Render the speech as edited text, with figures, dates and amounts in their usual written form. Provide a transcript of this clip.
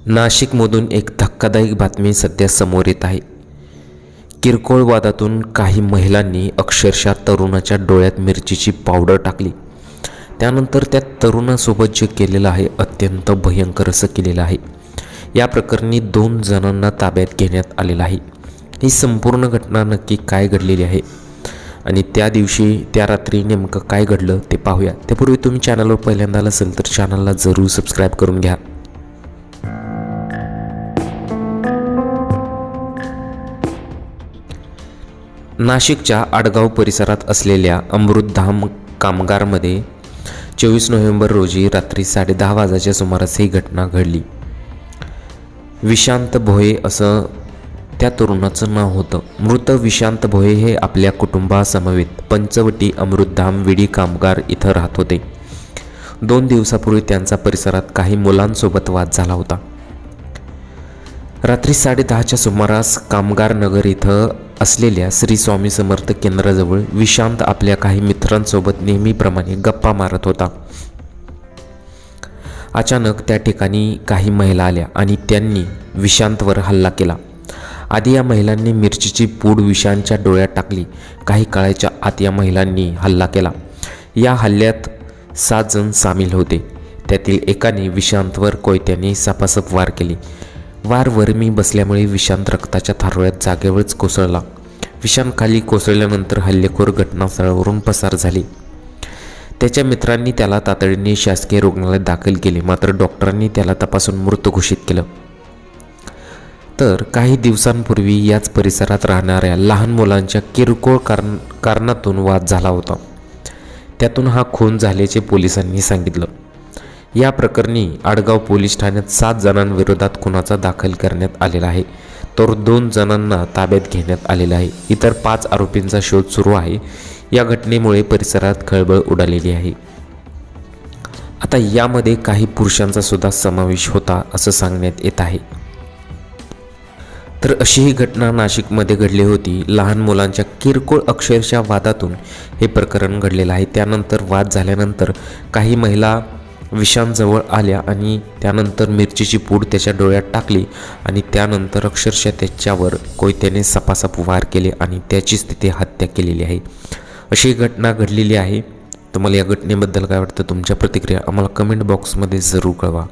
नाशिकमधून एक धक्कादायक बातमी सध्या समोर येत आहे। किरकोळ वादातून काही महिलांनी अक्षरशः तरुणाच्या डोळ्यात मिरचीची पावडर टाकली। त्यानंतर त्या तरुणासोबत जे केलेलं आहे अत्यंत भयंकर असं केलेलं आहे। या प्रकरणी 2 जणांना ताब्यात घेण्यात आलेलं आहे। ही संपूर्ण घटना नक्की काय घडलेली आहे आणि त्या दिवशी त्या रात्री नेमकं काय घडलं ते पाहूया। त्यापूर्वी तुम्ही चॅनलवर पहिल्यांदा असेल तर चॅनलला जरूर सबस्क्राईब करून घ्या। नाशिकच्या आडगाव परिसरात असलेल्या अमृतधाम कामगारमध्ये 24 नोव्हेंबर रोजी रात्री 10:30 वाजण्याच्या सुमारास ही घटना घडली। विशांत भोये असं त्या तरुणाचं नाव होतं। मृत विशांत भोये हे आपल्या कुटुंबासमवेत पंचवटी अमृतधाम विडी कामगार इथं राहत होते। 2 दिवसापूर्वी त्यांचा परिसरात काही मुलांसोबत वाद झाला होता। रात्री 10:30च्या सुमारास कामगार नगर इथं असलेल्या श्री स्वामी समर्थ केंद्राजवळ विशांत आपल्या काही मित्रांसोबत नेहमीप्रमाणे गप्पा मारत होता। अचानक त्या ठिकाणी काही महिला आल्या आणि त्यांनी विशांतवर हल्ला केला। आधी या महिलांनी मिरचीची पूड विशांतच्या डोळ्यात टाकली। काही काळाच्या आत या महिलांनी हल्ला केला। या हल्ल्यात 7 जण सामील होते। त्यातील एकाने विशांतवर कोयत्याने सपासप वार केले। वार वरमी बसल्यामुळे विशांत रक्ताच्या थारोळ्यात जागेवरच कोसळला। विशांत खाली कोसळल्यानंतर हल्लेखोर घटनास्थळावरून पसार झाले। त्याच्या मित्रांनी त्याला तातडीने शासकीय रुग्णालयात दाखल केले, मात्र डॉक्टरांनी त्याला तपासून मृत घोषित केलं। तर काही दिवसांपूर्वी याच परिसरात राहणाऱ्या लहान मुलांच्या किरकोळ कारणातून वाद झाला होता। त्यातून हा खून झाल्याचे पोलिसांनी सांगितलं। या प्रकरणी आडगाव पोलीस ठाण्यात 7 जणांविरोधात गुन्हा दाखल करण्यात आलेला आहे, तर 2 जणांना ताब्यात घेण्यात आलेला आहे। इतर 5 आरोपींचा शोध सुरू आहे। या घटनेमुळे परिसरात खळबळ उडालेली आहे। आता यामध्ये काही पुरुषांचा सुद्धा समावेश होता असं सांगण्यात येत आहे। तर अशी ही घटना नाशिकमध्ये घडली होती। लहान मुलांच्या किरकोळ अक्षरशः वादातून हे प्रकरण घडलेलं आहे। त्यानंतर वाद झाल्यानंतर काही महिला विशांतजवळ आल्या आणि त्यानंतर मिरचीची पूड त्याच्या डोळ्यात टाकली आणि त्यानंतर अक्षरशः त्याच्यावर कोयत्याने सपासप वार केले आणि त्याचीच तिथे हत्या केलेली आहे। अशी घटना घडलेली आहे। तुम्हाला या घटनेबद्दल काय वाटतं? तुमच्या प्रतिक्रिया आम्हाला कमेंट बॉक्समध्ये जरूर कळवा।